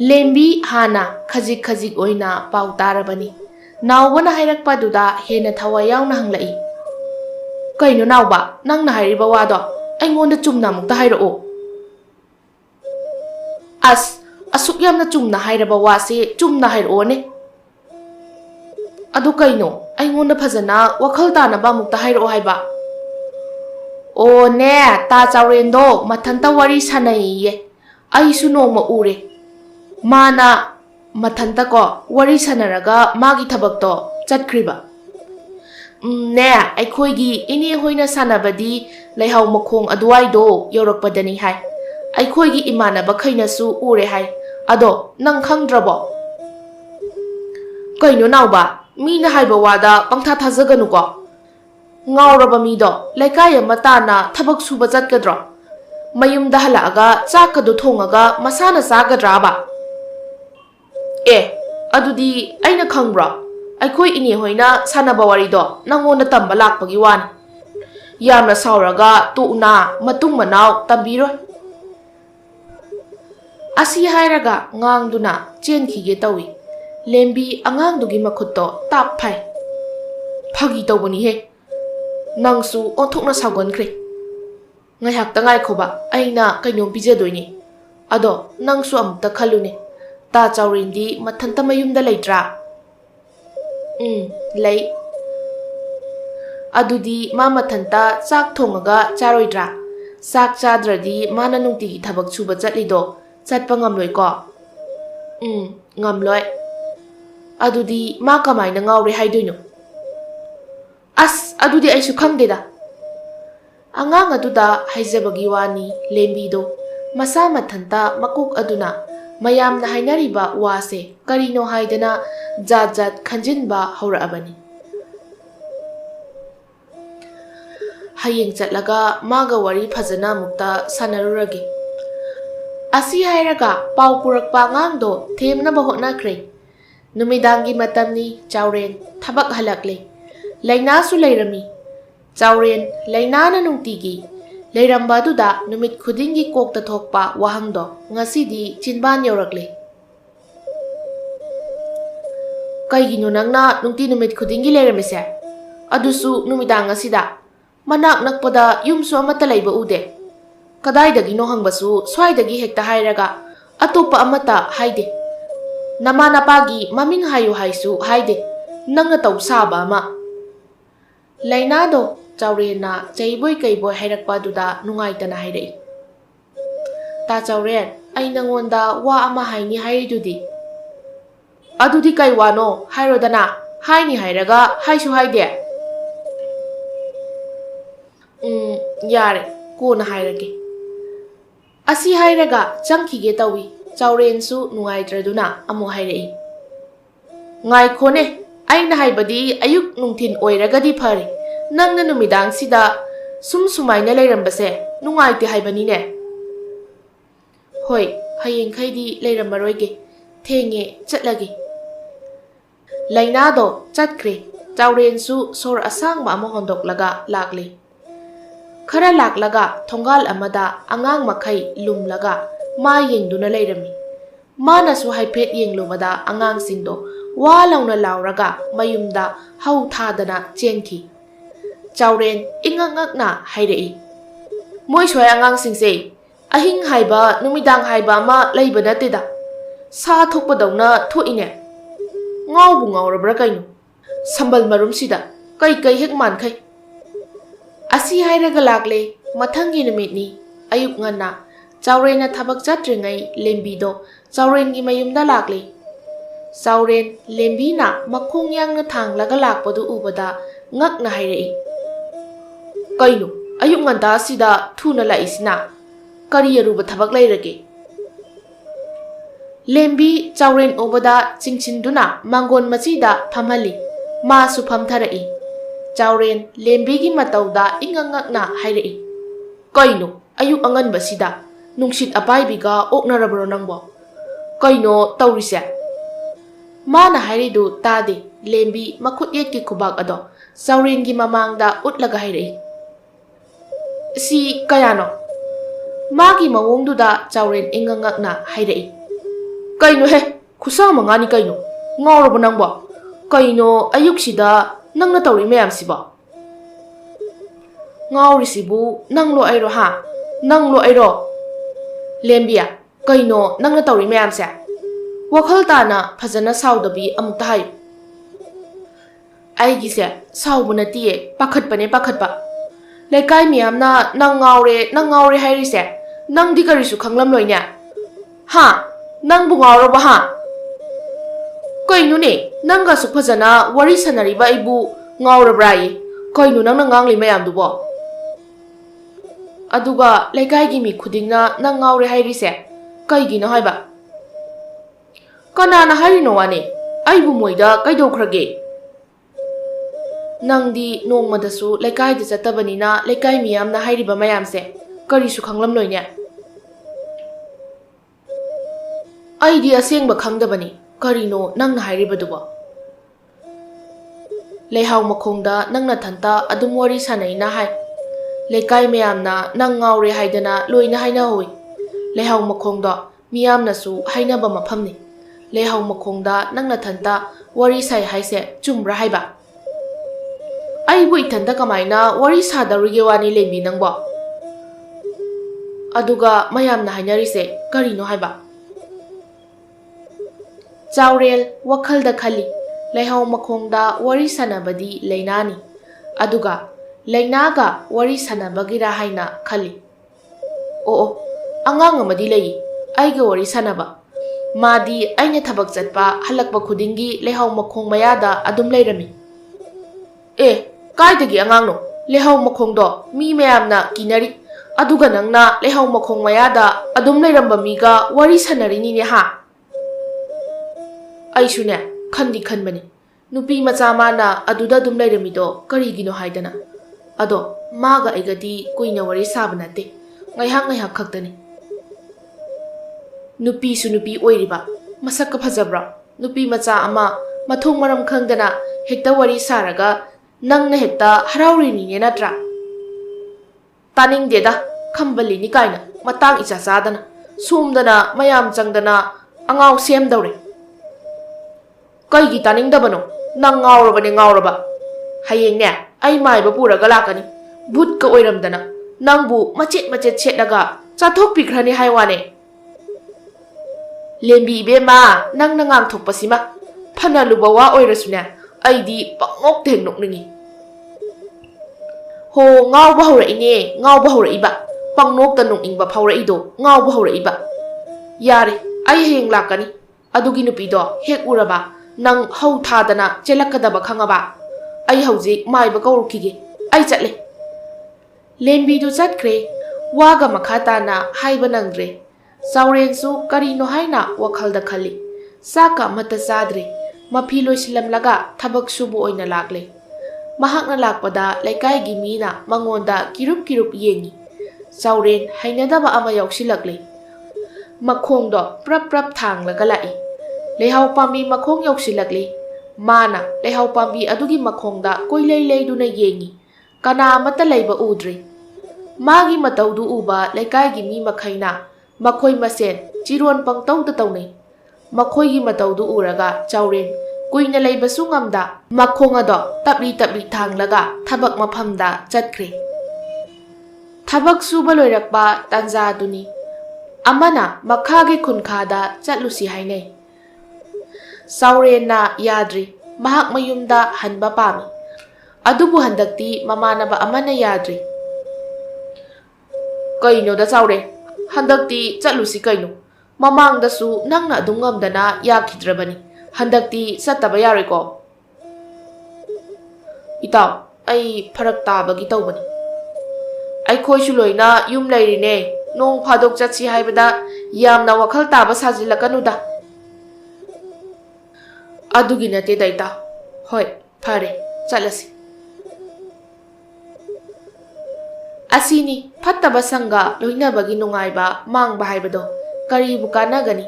ꯂꯦꯝꯕꯤ ꯍꯥꯟꯅ ꯈꯖꯤꯛ ꯈꯖꯤꯛ ꯑꯣꯏꯅ ꯄꯥꯎ ꯇꯥꯔꯕꯅꯤ꯫ ꯅꯥꯎꯕꯅ ꯍꯥꯏꯔꯛꯄꯗꯨꯗ ꯍꯦꯟꯅ ꯊꯋꯥꯏ ꯌꯥꯎꯅ ꯍꯪꯂꯛꯏ꯫ ꯀꯩꯅꯣ ꯅꯥꯎꯕ, ꯅꯪꯅ ꯍꯥꯏꯔꯤꯕ ꯋꯥꯗꯣ ꯑꯩꯉꯣꯟꯗ ꯆꯨꯝꯅ ꯑꯃꯨꯛꯇ ꯍꯥꯏꯔꯛꯑꯣ꯫ ꯑꯁ, ꯑꯁꯨꯛ ꯌꯥꯝꯅ ꯆꯨꯝꯅ ꯍꯥꯏꯔꯕ ꯋꯥꯁꯦ ꯆꯨꯝꯅ ꯍꯥꯏꯔꯛꯑꯣꯅꯦ꯫ ꯑꯗꯨ ꯀꯩꯅꯣ, ꯑꯩꯉꯣꯟꯗ ꯐꯖꯅ ꯋꯥꯈꯜ ꯇꯥꯅꯕ ꯑꯃꯨꯛꯇ ꯍꯥꯏꯔꯛꯑꯣ ꯍꯥꯏꯕ꯫ ꯑꯣꯅꯦ, ꯇꯥ ꯆꯥꯎꯔꯦꯟꯗꯣ ꯃꯊꯟꯇ ꯋꯥꯔꯤ ꯁꯥꯟꯅꯩꯌꯦ꯫ ꯑꯩꯁꯨ ꯅꯣꯡꯃ ꯎꯔꯦ꯫ ꯃꯥꯅ ꯃꯊꯟꯇꯀꯣ ꯋꯥꯔꯤ ꯁꯥꯟꯅꯔꯒ ꯃꯥꯒꯤ ꯊꯕꯛꯇꯣ ꯆꯠꯈ꯭ꯔꯤꯕ꯫ ꯅꯦ, ꯑꯩꯈꯣꯏꯒꯤ ꯏꯅꯦ ꯍꯣꯏꯅ ꯁꯥꯟꯅꯕꯗꯤ ꯂꯩꯍꯥꯎ ꯃꯈꯣꯡ ꯑꯗꯨꯋꯥꯏꯗꯣ ꯌꯧꯔꯛꯄꯗꯅꯤ ꯍꯥꯏ꯫ ꯑꯩꯈꯣꯏꯒꯤ ꯏꯃꯥꯟꯅꯕꯈꯩꯅꯁꯨ ꯎꯔꯦ ꯍꯥꯏ꯫ ꯑꯗꯣ ꯅꯪ ꯈꯪꯗ꯭ꯔꯕꯣ? ꯀꯩꯅꯣ ꯅꯥꯎꯕ, ꯃꯤꯅ ꯍꯥꯏꯕ ꯋꯥꯗ ꯄꯪꯊꯥ ꯊꯥꯖꯒꯅꯨꯀꯣ꯫ ꯉꯥꯎꯔꯕ ꯃꯤꯗꯣ ꯂꯩꯀꯥꯏ ꯑꯃ ꯇꯥꯅ ꯊꯕꯛ ꯁꯨꯕ ꯆꯠꯀꯗ꯭ꯔꯣ? ꯃꯌꯨꯝꯗ ꯍꯜꯂꯛꯑꯒ ꯆꯥꯛꯀꯗꯣ ꯊꯣꯡꯉꯒ ꯃꯁꯥꯅ ꯆꯥꯒꯗ꯭ꯔꯥꯕ? ꯑꯦ, ꯑꯗꯨꯗꯤ ꯑꯩꯅ ꯈꯪꯕ꯭ꯔꯣ? ꯑꯩꯈꯣꯏ ꯏꯅꯦ ꯍꯣꯏꯅ ꯁꯥꯟꯅꯕ ꯋꯥꯔꯤꯗꯣ ꯅꯪꯉꯣꯟꯗ ꯇꯝꯕ ꯂꯥꯛꯄꯒꯤ ꯋꯥꯅꯤ꯫ ꯌꯥꯝꯅ ꯁꯥꯎꯔꯒ ꯇꯣꯛꯎꯅꯥ, ꯃꯇꯨꯡ ꯃꯅꯥꯎ ꯇꯝꯕꯤꯔꯣꯏ꯫ ꯑꯁꯤ ꯍꯥꯏꯔꯒ ꯉꯥꯡꯗꯨꯅ ꯆꯦꯟꯈꯤꯒꯦ ꯇꯧꯏ꯫ ꯂꯦꯝꯕꯤ ꯑꯉꯥꯡꯗꯨꯒꯤ ꯃꯈꯨꯠꯇꯣ ꯇꯥꯞ ꯐꯩ꯫ ꯐꯥꯒꯤ ꯇꯧꯕꯅꯤꯍꯦ, ꯅꯪꯁꯨ ꯑꯣꯟꯊꯣꯛꯅ ꯁꯥꯎꯒꯟꯈ꯭ꯔꯦ꯫ ꯉꯥꯏꯍꯥꯛꯇ ꯉꯥꯏꯈꯣꯕ, ꯑꯩꯅ ꯀꯩꯅꯣꯝ ꯄꯤꯖꯗꯣꯏꯅꯤ꯫ ꯑꯗꯣ ꯅꯪꯁꯨ ꯑꯃꯨꯛꯇ ꯈꯜꯂꯨꯅꯦ, ꯇꯥ ꯆꯥꯎꯔꯦꯟꯗꯤ ꯃꯊꯟꯇ ꯃꯌꯨꯝꯗ ꯂꯩꯇ꯭ꯔꯥ? ꯂꯩ꯫ ꯑꯗꯨꯗꯤ ꯃꯥ ꯃꯊꯟꯇ ꯆꯥꯛ ꯊꯣꯡꯉꯒ ꯆꯥꯔꯣꯏꯗ꯭ꯔꯥ? ꯆꯥꯛ ꯆꯥꯗ꯭ꯔꯗꯤ ꯃꯥꯅ ꯅꯨꯡꯇꯤꯒꯤ ꯊꯕꯛ ꯁꯨꯕ ꯆꯠꯂꯤꯗꯣ ꯆꯠꯄ ꯉꯝꯂꯣꯏꯀꯣ? ꯉꯝꯂꯣꯏ꯫ ꯑꯗꯨꯗꯤ ꯃꯥ ꯀꯃꯥꯏꯅ ꯉꯥꯎꯔꯦ ꯍꯥꯏꯗꯣꯏꯅꯣ? ꯑꯁ, ꯑꯗꯨꯗꯤ ꯑꯩꯁꯨ ꯈꯪꯗꯦꯗ꯫ ꯑꯉꯥꯡ ꯑꯗꯨꯗ ꯍꯥꯏꯖꯕꯒꯤ ꯋꯥꯅꯤ ꯂꯦꯝꯕꯤꯗꯣ ꯃꯁꯥ ꯃꯊꯟꯇ ꯃꯀꯣꯛ ꯑꯗꯨꯅ ꯃꯌꯥꯝꯅ ꯍꯥꯏꯅꯔꯤꯕ ꯋꯥꯁꯦ ꯀꯔꯤꯅꯣ ꯍꯥꯏꯗꯅ ꯖꯥꯠ ꯖꯥꯠ ꯈꯟꯖꯤꯟꯕ ꯍꯧꯔꯛꯑꯕꯅꯤ꯫ ꯍꯌꯦꯡ ꯆꯠꯂꯒ ꯃꯥꯒ ꯋꯥꯔꯤ ꯐꯖꯅ ꯑꯃꯨꯛꯇ ꯁꯥꯟꯅꯔꯨꯔꯒꯦ꯫ ꯑꯁꯤ ꯍꯥꯏꯔꯒ ꯄꯥꯎ ꯄꯨꯔꯛꯄ ꯑꯉꯥꯡꯗꯣ ꯊꯦꯝꯅꯕ ꯍꯣꯠꯅꯈ꯭ꯔꯦ꯫ ꯅꯨꯃꯤꯗꯥꯡꯒꯤ ꯃꯇꯝꯅꯤ, ꯆꯥꯎꯔꯦꯟ ꯊꯕꯛ ꯍꯜꯂꯛꯂꯦ꯫ ꯂꯩꯅꯥꯁꯨ ꯂꯩꯔꯝꯃꯤ꯫ ꯆꯥꯎꯔꯦꯟ ꯂꯩꯅꯥꯅ ꯅꯨꯡꯇꯤꯒꯤ ꯂꯩꯔꯝꯕ ꯑꯗꯨꯗ ꯅꯨꯃꯤꯠ ꯈꯨꯗꯤꯡꯒꯤ ꯀꯣꯛꯇ ꯊꯣꯛꯄ ꯋꯥꯍꯪꯗꯣ ꯉꯁꯤꯗꯤ ꯆꯤꯟꯕꯥꯟ ꯌꯧꯔꯛꯂꯦ꯫ ꯀꯩꯒꯤꯅꯣ ꯅꯪꯅ ꯅꯨꯡꯇꯤ ꯅꯨꯃꯤꯠ ꯈꯨꯗꯤꯡꯒꯤ ꯂꯩꯔꯝꯃꯤꯁꯦ? ꯑꯗꯨꯁꯨ ꯅꯨꯃꯤꯗꯥꯡ ꯑꯁꯤꯗ? ꯃꯅꯥꯛ ꯅꯛꯄꯗ ꯌꯨꯝꯁꯨ ꯑꯃꯠꯇ ꯂꯩꯕ ꯎꯗꯦ꯫ ꯀꯗꯥꯏꯗꯒꯤꯅꯣ ꯍꯪꯕꯁꯨ ꯁ꯭ꯋꯥꯏꯗꯒꯤ ꯍꯦꯛꯇ ꯍꯥꯏꯔꯒ ꯑꯇꯣꯞꯄ ꯑꯃꯠꯇ ꯍꯥꯏꯗꯦ꯫ ꯅꯃꯥ ꯅꯄꯥꯒꯤ ꯃꯃꯤꯡ ꯍꯥꯏꯌꯨ ꯍꯥꯏꯁꯨ ꯍꯥꯏꯗꯦ꯫ ꯅꯪꯅ ꯇꯧ ꯁꯥꯕ ꯑꯃ꯫ ꯂꯩꯅꯥꯗꯣ ꯆꯥꯎꯔꯦꯟꯅ ꯆꯩꯕꯣꯏ ꯀꯩꯕꯣꯏ ꯍꯥꯏꯔꯛꯄ ꯑꯗꯨꯗ ꯅꯨꯡꯉꯥꯏꯇꯅ ꯍꯥꯏꯔꯛꯏ꯫ ꯇꯥ ꯆꯥꯎꯔꯦꯟ, ꯑꯩ ꯅꯪꯉꯣꯟꯗ ꯋꯥ ꯑꯃ ꯍꯥꯏꯅꯤ ꯍꯥꯏꯔꯤꯗꯨꯗꯤ꯫ ꯑꯗꯨꯗꯤ ꯀꯩ ꯋꯥꯅꯣ ꯍꯥꯏꯔꯣꯗꯅ? ꯍꯥꯏꯅꯤ ꯍꯥꯏꯔꯒ ꯍꯥꯏꯁꯨ ꯍꯥꯏꯗꯦ꯫ ꯌꯥꯔꯦ, ꯀꯣꯟꯅ ꯍꯥꯏꯔꯒꯦ꯫ ꯑꯁꯤ ꯍꯥꯏꯔꯒ ꯆꯪꯈꯤꯒꯦ ꯇꯧꯏ꯫ ꯆꯥꯎꯔꯦꯟꯁꯨ ꯅꯨꯡꯉꯥꯏꯇ꯭ꯔꯗꯨꯅ ꯑꯃꯨꯛ ꯍꯥꯏꯔꯛꯏ꯫ ꯉꯥꯏꯈꯣꯅꯦ, ꯑꯩꯅ ꯍꯥꯏꯕꯗꯤ ꯑꯌꯨꯛ ꯅꯨꯡꯊꯤꯟ ꯑꯣꯏꯔꯒꯗꯤ ꯐꯔꯦ꯫ ꯅꯪꯅ ꯅꯨꯃꯤꯗꯥꯡꯁꯤꯗ ꯁꯨꯃꯥꯏꯅ ꯂꯩꯔꯝꯕꯁꯦ ꯅꯨꯡꯉꯥꯏꯇꯦ ꯍꯥꯏꯕꯅꯤꯅꯦ꯫ ꯍꯣꯏ, ꯍꯌꯦꯡꯈꯩꯗꯤ ꯂꯩꯔꯝꯃꯔꯣꯏꯒꯦ꯫ ꯊꯦꯡꯉꯦ, ꯆꯠꯂꯒꯦ꯫ ꯂꯩꯅꯥꯗꯣ ꯆꯠꯈ꯭ꯔꯦ꯫ ꯆꯥꯎꯔꯦꯟꯁꯨ ꯁꯣꯔ ꯑꯁꯥꯡꯕ ꯑꯃ ꯍꯣꯟꯗꯣꯛꯂꯒ ꯂꯥꯛꯂꯦ꯫ ꯈꯔ ꯂꯥꯛꯂꯒ ꯊꯣꯡꯒꯥꯜ ꯑꯃꯗ ꯑꯉꯥꯡ ꯃꯈꯩ ꯂꯨꯝꯂꯒ ꯃꯥ ꯌꯦꯡꯗꯨꯅ ꯂꯩꯔꯝꯃꯤ꯫ ꯃꯥꯅꯁꯨ ꯍꯥꯏꯐꯦꯠ ꯌꯦꯡꯂꯨꯕꯗ ꯑꯉꯥꯡꯁꯤꯡꯗꯣ ꯋꯥ ꯂꯥꯎꯅ ꯂꯥꯎꯔꯒ ꯃꯌꯨꯝꯗ ꯍꯧ ꯊꯥꯗꯅ ꯆꯦꯟꯈꯤ꯫ ꯆꯥꯎꯔꯦꯟ ꯏꯉꯛ ꯉꯛꯅ ꯍꯥꯏꯔꯛꯏ꯫ ꯃꯣꯏ ꯁ꯭ꯋꯥꯏ ꯑꯉꯥꯡꯁꯤꯡꯁꯦ ꯑꯍꯤꯡ ꯍꯥꯏꯕ ꯅꯨꯃꯤꯗꯥꯡ ꯍꯥꯏꯕ ꯑꯃ ꯂꯩꯕ ꯅꯠꯇꯦꯗ꯫ ꯁꯥ ꯊꯣꯛꯄꯗꯧꯅ ꯊꯣꯛꯏꯅꯦ꯫ ꯉꯥꯎꯕꯨ ꯉꯥꯎꯔꯕ꯭ꯔꯥ ꯀꯩꯅꯣ? ꯁꯝꯕꯜ ꯃꯔꯨꯝꯁꯤꯗ ꯀꯩ ꯍꯦꯛ ꯃꯥꯟꯈꯩ꯫ ꯑꯁꯤ ꯍꯥꯏꯔꯒ ꯂꯥꯛꯂꯦ꯫ ꯃꯊꯪꯒꯤ ꯅꯨꯃꯤꯠꯅꯤ, ꯑꯌꯨꯛ ꯉꯟꯅ ꯆꯥꯎꯔꯦꯟꯅ ꯊꯕꯛ ꯆꯠꯇ꯭ꯔꯤꯉꯩ ꯂꯦꯝꯕꯤꯗꯣ ꯆꯥꯎꯔꯦꯟꯒꯤ ꯃꯌꯨꯝꯗ ꯂꯥꯛꯂꯦ꯫ ꯆꯥꯎꯔꯦꯟ ꯂꯦꯝꯕꯤꯅ ꯃꯈꯣꯡ ꯌꯥꯡꯅ ꯊꯥꯡꯂꯒ ꯂꯥꯛꯄꯗꯨ ꯎꯕꯗ ꯉꯛꯅ ꯍꯥꯏꯔꯛꯏ꯫ ꯀꯩꯅꯣ, ꯑꯌꯨꯛ ꯉꯟꯇꯥꯁꯤꯗ ꯊꯨꯅ ꯂꯥꯛꯏꯁꯤꯅ? ꯀꯔꯤ ꯑꯔꯨꯕ ꯊꯕꯛ ꯂꯩꯔꯒꯦ? ꯂꯦꯝꯕꯤ ꯆꯥꯎꯔꯦꯟ ꯎꯕꯗ ꯆꯤꯡꯁꯤꯟꯗꯨꯅ ꯃꯥꯡꯒꯣꯟ ꯃꯆꯤꯗ ꯐꯝꯍꯜꯂꯤ꯫ ꯃꯥꯁꯨ ꯐꯝꯊꯔꯛꯏ꯫ ꯆꯥꯎꯔꯦꯟ ꯂꯦꯝꯕꯤꯒꯤ ꯃꯇꯧꯗ ꯏꯉꯛ ꯉꯛꯅ ꯍꯥꯏꯔꯛꯏ꯫ ꯀꯩꯅꯣ, ꯑꯌꯨꯛ ꯑꯉꯟꯕꯁꯤꯗ ꯅꯨꯡꯁꯤꯠ ꯑꯄꯥꯏꯕꯤꯒ ꯑꯣꯛꯅꯔꯕ꯭ꯔꯣ ꯅꯪꯕꯣ? ꯀꯩꯅꯣ ꯇꯧꯔꯤꯁꯦ? ꯃꯥꯅ ꯍꯥꯏꯔꯤꯗꯨ ꯇꯥꯗꯦ꯫ ꯂꯦꯝꯕꯤ ꯃꯈꯨꯠ ꯌꯦꯠꯀꯤ ꯈꯨꯕꯥꯛ ꯑꯗꯣ ꯆꯥꯎꯔꯦꯟꯒꯤ ꯃꯃꯥꯡꯗ ꯎꯠꯂꯒ ꯍꯥꯏꯔꯛꯏ꯫ Si kayano? Magi mawongduda Chauren ingangakna hairei. Kaino he? Kusa mangani kaino? Ngawrabo nangbo? Kaino ayuksida nangna tawri mayamsibo? Ngawrisibu nanglo airo ha? Nanglo airo? Lembiya, kaino nangna tawri mayamse? Wakhal tana phajana saudabi amukta hayu. Aigise saubu natiye pakhatpane pakhatpa. Lekai miyamna nang ngawre hairise. Nang di karisu khanglam loinya. Ha? Nang bu ngawrabo ha? Kaino ne? Nangga su phajana wari sanariba ibu ngawrabrai. Kaino nangna ngangli mayamdubo? Aduga lekai gi mi khudingna nang ngawre hairise. Kaigino haiba? Kanana harino wane? Aibu moida kaidokhrage? Nangdi nongmadasu lekai da chatabanina lekai miyamna hairiba mayamse karisu khanglam loinya. Aidi asengba khangdabani karino nangna hairibaduba. Lehaw makhongda nangna thanta adum wari sanaina hai. Lekai miyamna nang ngawre haidana loina haina hoi. Lehaw makhongda miyamna su hainaba maphamni. Lehaw makhongda nangna thanta wari sai haise chumbra haiba. Aibu itanda kamaina wari sadaruge wani lembi nangbo. Aduga mayamna hainarise karino haiba. Chaurel wakhalda khali lehaw makhongda wari sanabadi leinani. Aduga leinaga wari sanabagira haina khali. Oo, angang amadi lei aiga wari sanaba. Madi aina thabak chatpa halakpa khudingi lehaw makhong mayada adum leirami. Kaidagi angangno lehaw makhongdo mi mayamna kinari aduga nangna lehaw makhong mayada adum leiramba miga wari sanarini ne ha. Aisune khandi khanbani nupi macha mana aduda dum leiramido karigino haidana. Ado maga aigadi kuina wari sabanate ngaihak khaktani. Nupi su nupi oiriba masakka phajabra nupi macha ama mathong maram khangdana hekta wari saraga nangna hekta harauri ni natra. Taning deda khambali ni kaina matang icha chadana sumdana mayam changdana angaw sem dawre. Kaigi taning dabano nang ngawraba hayeng ne ai maiba puraga lakani bhut ka oiramdana nangbu machet chetlaga chathok pikhrani haiwane. Lembi bema nang nangang thokpasima phana lubawa oirasuna aidi pangok theng nokningi. Ho ngawba hawraiba pangnok ta nokingba phawraido ngawba hawraiba. Yare ai heng lakani adugi nupido hek uraba nang hau thadana chelakadaba khangaba. Ai hauji maiba kawrukige ai chatle. Lembi du chatkre waga makhatana haiba nangre. Saurensu karino haina wakhalda khali. Saka mata sadre. Mapi loisilamlaga thabak subu oina lakle. Mahakna lakpada laikai gi mina mangonda kirup yengi. Sauren hainadaba ama yauksilakle. Makhongdo prap thanglaga lai. Lehaw pambi makhong yauksilakle. Mana lehaw pambi adugi makhongda koilei duna yengi. Kana mata leiba udre. Magi mataudu uba laikai gi mi makhaina. Makhoi masen chiron pangtau da taunai. Makhoi gi mataudu uraga Chauren kuina leibasu ngamda makhong ado tapli thanglaga thabak maphamda chatkre. Thabak suba loirakpa tanja duni amana makhagi khunkhada chatlusi hainai. Chauren na yadri mahak mayumda hanba pami. Adubu handakti mamanaba amana yadri. Kaino da Chauren handakti chatlusi kaino. Mamangdasu nangna adum ngamdana yakhidrabani. Handakti sataba yareko. Itaw, ai pharak tabagi tawbani. Ai khoisu loina yum leirine nong phadok chatsi haibada yamna wakhal taba sajilakanuda. Adugi nate daita. Hoi, phare, chalasi. Asini phattaba sanga loinabagi nungaiba mangba haibado karibu kanagani.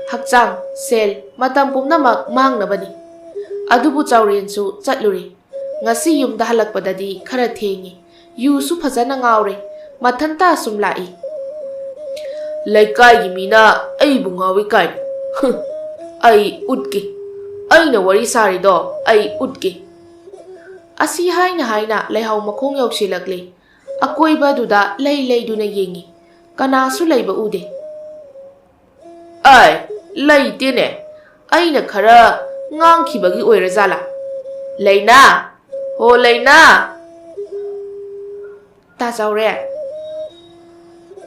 Hakchang, sel, matam pumnamak mangnabani. Adubu Chaurensu chatluri. Ngasi yumda halakpadadi khara thengi. Yusu phajana ngawre. mathanta sum lai. Laikai gi mina ai bu ngawi kai. Ai utki. Ai na wari sari do ai utki. Asi haina leihau makhong yausilakli. Akoiba duda lei duna yengi. Kana su leiba ude. Ai leite ne. Ai na khara ngangkhibagi oirazala. Leina. Ho leina. Ta chaure.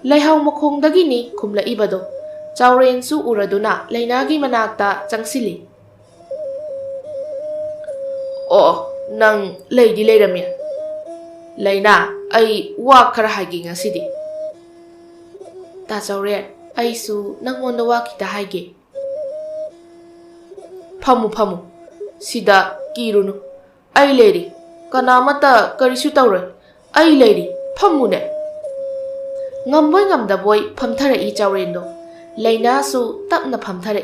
Leihau makhongdagi ni khumla ibado. Chauren su uraduna Leinagi manakta changsili. Oh, nang leidi leiramya. Leina, ai wa khara haigi ngasidi. Ta chauren, ai su nangonda wa kita haige. Phamu. Sida kirunu. Ai leiri. Kanamata karisu tauroi. Ai leiri. Phamu ne. Ngamboi ngamdaboi phamthara chaurendo. Leina su tapna phamthara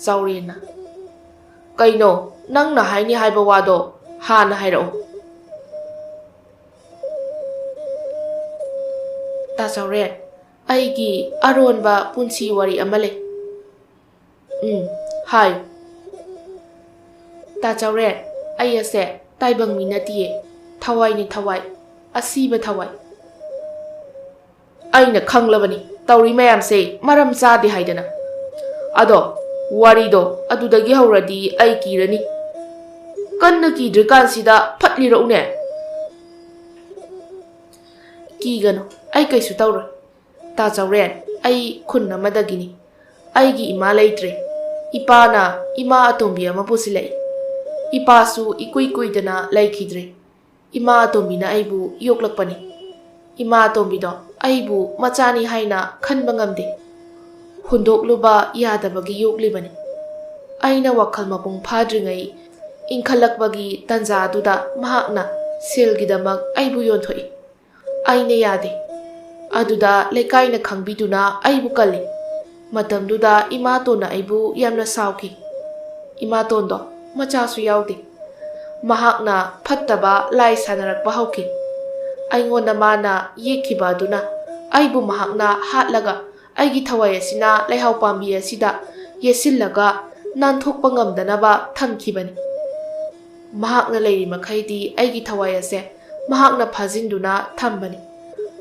Chaurena. Kaino nang na haini haiba wado ha na hairao. Ta chauren aigi aronba punsi wari amale. Hai. Ta chauren ai ase taibang minatiye. Thawai ni thawai. Asiba thawai. Aina khanglabani. Tauri mayam se maram chadi haidana. Ado warido adudagi hauradi ai kirani. Kanna kidrikan sida phatlira une. Kigano ai kaisu taura. Ta chauren ai khunna madagini. Aigi ima leitre. Ipana ima atombi ama pusilai. Ipasu ikuidana laikidre. Ima atombina aibu yoklakpani. Ima atombido aibu machani haina khanba ngamde. Hundokluba yadabagi yoklibani. Aina wakhal mapung phadringai inkhalakbagi tanja duda mahakna selgidamak aibu yonthoi. Aina yade. Aduda lekaina khangbiduna aibu kalli. Matamduda imatona aibu yamna sauki. Imatondo machasu yaude. Mahakna phattaba lai sanarakpa hauki. Aingonda mana yekibaduna aibu mahakna hatlaga aigi thawai asina leihau pambi asida yesillaga nanthokpa ngamdanaba thamkibani. Mahakna leiri makhaidi aigi thawai ase mahakna phajinduna thambani.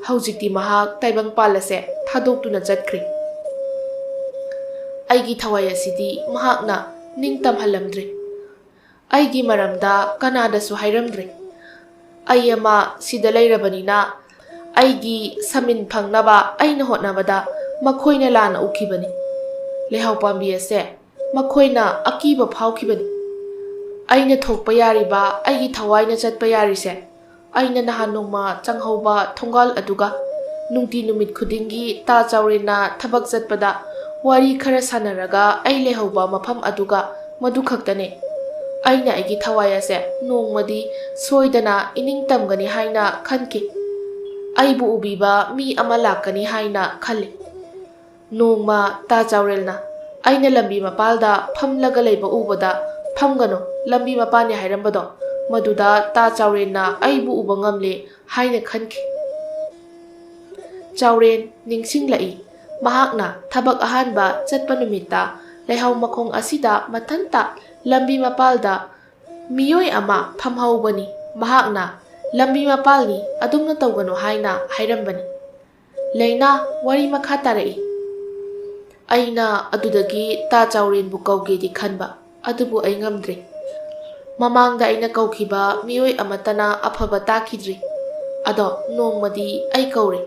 Haujikti mahak taibang palase thadokduna chatkri. Aigi thawai asidi mahakna ningtamhalamdre. Aigi maramda kanadasu hairamdre. Ayama sida leirabanina aigi samin phangnaba aina hotnabada makhoina lana ukibani. Leihau pambi ase makhoina akiba phawkibani. Aina thokpa yariba aigi thawaina chatpa yarise. Aina nahan nongma changhauba thongal aduga nungti numit khudingi ta chaurena thabak chatpada wari khara sanaraga ai lehauba mafam aduga madu khaktane. Aina aigi thawai ase nongmadi soidana iningtamgani haina khanki. Aibu ubiba mi ama lakani haina khali. Nongma ta chaurelna aina lambi mapalda phamlaga leiba ubada phamgano lambi mapani hairambado maduda ta chaurena aibu uba ngamle haina khanki. Chauren ningsinglai mahakna thabak ahanba chatpa numita leihau makhong asida mathanta lambi mapalda miyoi ama phamhaubani. Mahakna lambi mapalni adumna tawgano haina hairambani. Leina wari makha tarai. Aina adudagi ta chauren bu kaugedi khanba adubu ai ngamdre. Mamangda aina kaukhiba miyoi amatana afaba takidri. Ado nongmadi ai kaure.